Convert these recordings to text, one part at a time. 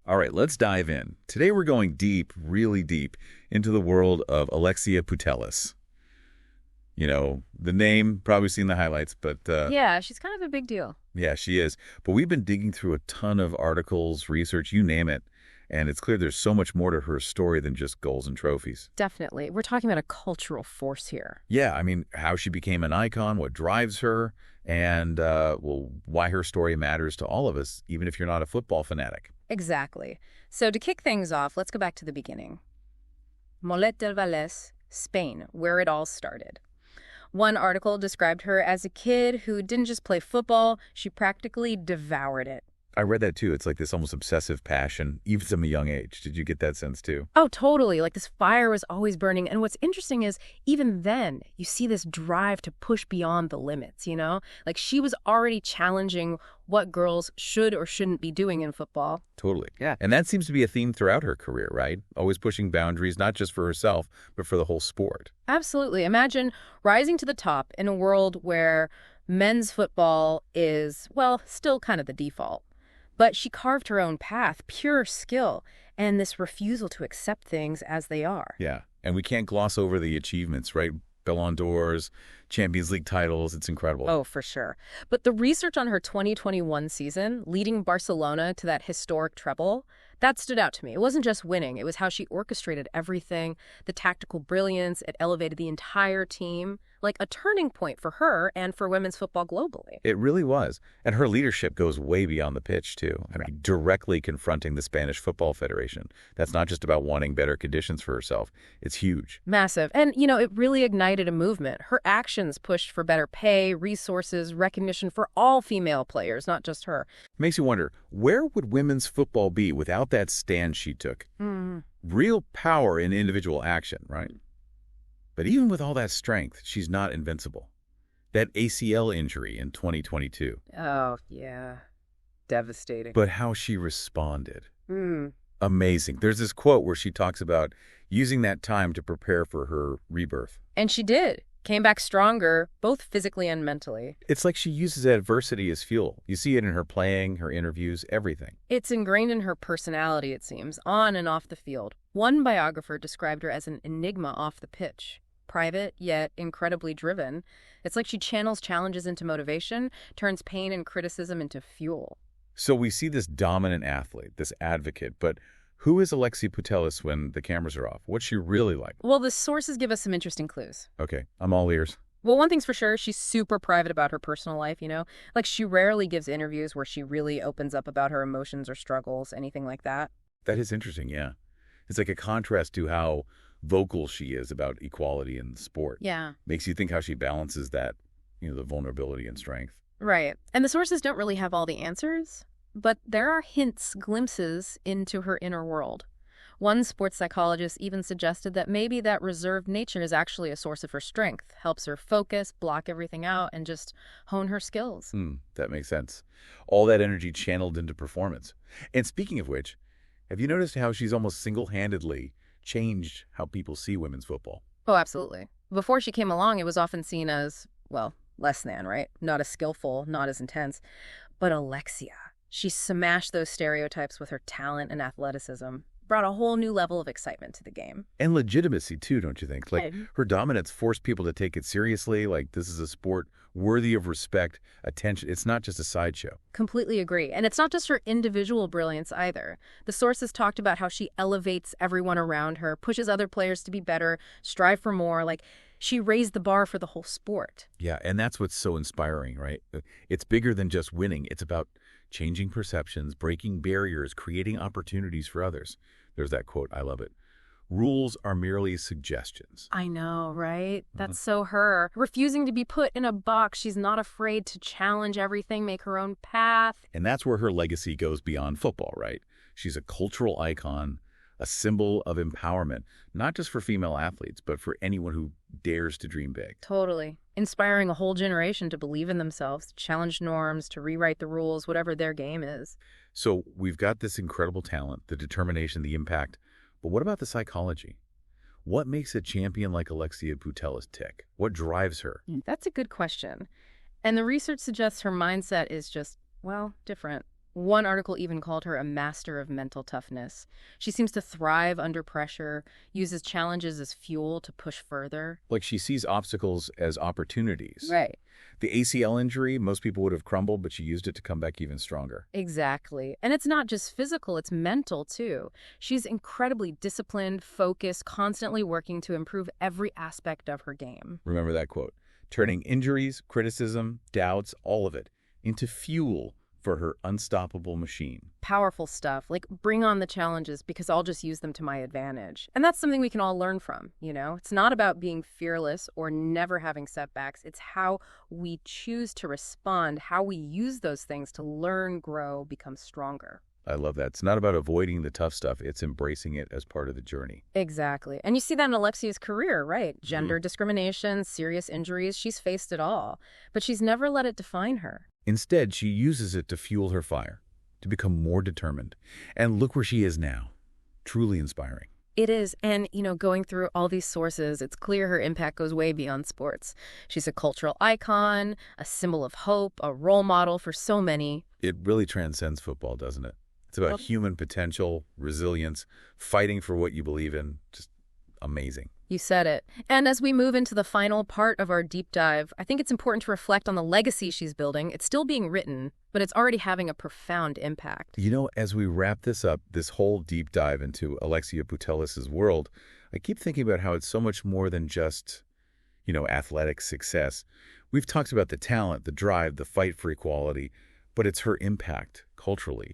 All right, let's dive in. Today we're going deep, really deep, into the world of Alexia Putellas. You know, the name, probably seen the highlights, but Yeah, she's kind of a big deal. yeah, she is. But we've been digging through a ton of articles, research, you name it, and it's clear there's so much more to her story than just goals and trophies. Definitely. We're talking about a cultural force here. Yeah, I mean, how she became an icon, what drives her, and, well, why her story matters to all of us, even if you're not a football fanatic. Exactly. So to kick things off, let's go back to the beginning. Mollet del Vallès, Spain, where it all started. One article described her as a kid who didn't just play football, she practically devoured it. I read that too. It's like this almost obsessive passion, even from a young age. Did you get that sense too? Oh, totally. Like this fire was always burning. And what's interesting is even then, you see this drive to push beyond the limits, you know? Like she was already challenging what girls should or shouldn't be doing in football. Totally. Yeah. And that seems to be a theme throughout her career, right? Always pushing boundaries, not just for herself, but for the whole sport. Absolutely. Imagine rising to the top in a world where men's football is, well, still kind of the default. But she carved her own path, pure skill, and this refusal to accept things as they are. Yeah. And we can't gloss over the achievements, right? Ballon d'Ors, Champions League titles. It's incredible. Oh, for sure. But the research on her 2021 season, leading Barcelona to that historic treble, that stood out to me. It wasn't just winning. It was how she orchestrated everything, the tactical brilliance. It elevated the entire team, like a turning point for her and for women's football globally. It really was. And her leadership goes way beyond the pitch, too. I mean, directly confronting the Spanish Football Federation. That's not just about wanting better conditions for herself. It's huge. Massive. And, you know, it really ignited a movement. Her actions pushed for better pay, resources, recognition for all female players, not just her. Makes you wonder, where would women's football be without that stand she took? Real power in individual action, right? But even with all that strength, she's not invincible. That ACL injury in 2022. Oh, yeah. Devastating. But how she responded. Amazing. There's this quote where she talks about using that time to prepare for her rebirth. And she did. Came back stronger, both physically and mentally. It's like she uses adversity as fuel. You see it in her playing, her interviews, everything. It's ingrained in her personality, it seems, on and off the field. One biographer described her as an enigma off the pitch. Private, yet incredibly driven. It's like she channels challenges into motivation, turns pain and criticism into fuel. So we see this dominant athlete, this advocate, but who is Alexia Putellas when the cameras are off? What's she really like? Well, the sources give us some interesting clues. Okay, I'm all ears. Well, one thing's for sure, she's super private about her personal life, you know? Like, she rarely gives interviews where she really opens up about her emotions or struggles, anything like that. That is interesting, yeah. It's like a contrast to how vocal she is about equality in sport. Yeah. Makes you think how she balances that, the vulnerability and strength. Right. And the sources don't really have all the answers, but there are hints, glimpses into her inner world. One sports psychologist even suggested that maybe that reserved nature is actually a source of her strength, helps her focus, block everything out, and just hone her skills. That makes sense. All that energy channeled into performance. And speaking of which, have you noticed how she's almost single-handedly changed how people see women's football? Oh, absolutely. Before she came along, it was often seen as, well, less than, right? Not as skillful, not as intense. But Alexia, she smashed those stereotypes with her talent and athleticism, brought a whole new level of excitement to the game. And legitimacy, too, don't you think? Like, her dominance forced people to take it seriously. Like, this is a sport worthy of respect, attention. It's not just a sideshow. Completely agree. And it's not just her individual brilliance either. The sources talked about how she elevates everyone around her, pushes other players to be better, strive for more. Like, she raised the bar for the whole sport. Yeah, and that's what's so inspiring, right? It's bigger than just winning. It's about changing perceptions, breaking barriers, creating opportunities for others. There's that quote. I love it. Rules are merely suggestions. I know, right? That's so her. Refusing to be put in a box. She's not afraid to challenge everything, make her own path. And that's where her legacy goes beyond football, right? She's a cultural icon, a symbol of empowerment, not just for female athletes, but for anyone who dares to dream big. Totally. Inspiring a whole generation to believe in themselves, to challenge norms, to rewrite the rules, whatever their game is. So we've got this incredible talent, the determination, the impact. But what about the psychology? What makes a champion like Alexia Putellas tick? What drives her? That's a good question. And the research suggests her mindset is just, well, different. One article even called her a master of mental toughness. She seems to thrive under pressure, uses challenges as fuel to push further. Like she sees obstacles as opportunities. Right. The ACL injury, most people would have crumbled, but she used it to come back even stronger. Exactly. And it's not just physical, it's mental too. She's incredibly disciplined, focused, constantly working to improve every aspect of her game. Remember that quote. Turning injuries, criticism, doubts, all of it, into fuel for her unstoppable machine. Powerful stuff, like bring on the challenges because I'll just use them to my advantage. And that's something we can all learn from, you know? It's not about being fearless or never having setbacks. It's how we choose to respond, how we use those things to learn, grow, become stronger. I love that. It's not about avoiding the tough stuff. It's embracing it as part of the journey. Exactly. And you see that in Alexia's career, right? Gender discrimination, serious injuries, she's faced it all. But she's never let it define her. Instead, she uses it to fuel her fire, to become more determined. And look where she is now. Truly inspiring. It is. And, going through all these sources, it's clear her impact goes way beyond sports. She's a cultural icon, a symbol of hope, a role model for so many. It really transcends football, doesn't it? It's about human potential, resilience, fighting for what you believe in. Just amazing. You said it. And as we move into the final part of our deep dive, I think it's important to reflect on the legacy she's building. It's still being written, but it's already having a profound impact. As we wrap this up, this whole deep dive into Alexia Putellas' world, I keep thinking about how it's so much more than just, athletic success. We've talked about the talent, the drive, the fight for equality, but it's her impact culturally,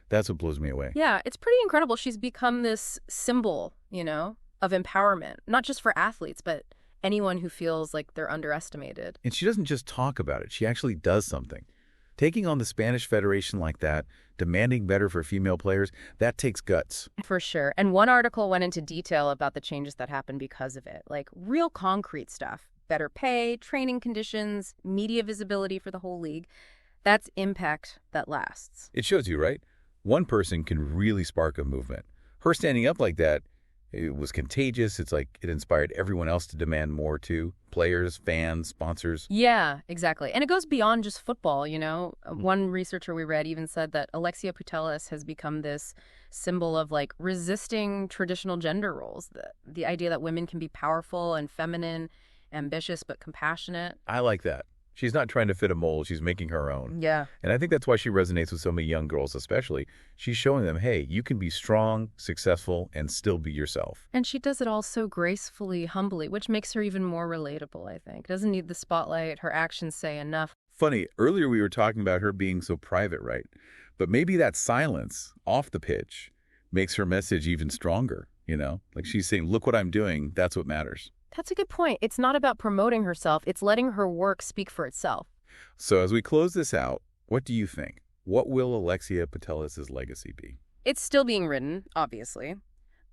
That's what blows me away. Yeah, it's pretty incredible. She's become this symbol, of empowerment, not just for athletes, but anyone who feels like they're underestimated. And she doesn't just talk about it. She actually does something. Taking on the Spanish Federation like that, demanding better for female players, that takes guts. For sure. And one article went into detail about the changes that happened because of it, like real concrete stuff. Better pay, training conditions, media visibility for the whole league. That's impact that lasts. It shows you, right? One person can really spark a movement. Her standing up like that, it was contagious. It's like it inspired everyone else to demand more too. Players, fans, sponsors. Yeah, exactly. And it goes beyond just football, One researcher we read even said that Alexia Putellas has become this symbol of resisting traditional gender roles. The idea that women can be powerful and feminine, ambitious but compassionate. I like that. She's not trying to fit a mold. She's making her own. Yeah. And I think that's why she resonates with so many young girls especially. She's showing them, hey, you can be strong, successful, and still be yourself. And she does it all so gracefully, humbly, which makes her even more relatable, I think. Doesn't need the spotlight. Her actions say enough. Funny, earlier we were talking about her being so private, right? But maybe that silence off the pitch makes her message even stronger, Like she's saying, look what I'm doing. That's what matters. That's a good point. It's not about promoting herself. It's letting her work speak for itself. So as we close this out, what do you think? What will Alexia Putellas' legacy be? It's still being written, obviously.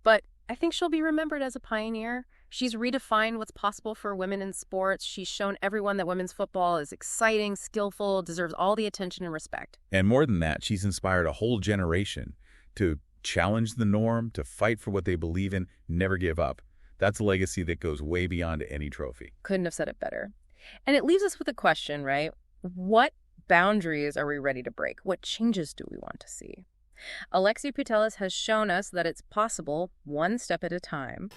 But I think she'll be remembered as a pioneer. She's redefined what's possible for women in sports. She's shown everyone that women's football is exciting, skillful, deserves all the attention and respect. And more than that, she's inspired a whole generation to challenge the norm, to fight for what they believe in, never give up. That's a legacy that goes way beyond any trophy. Couldn't have said it better. And it leaves us with a question, right? What boundaries are we ready to break? What changes do we want to see? Alexia Putellas has shown us that it's possible, one step at a time.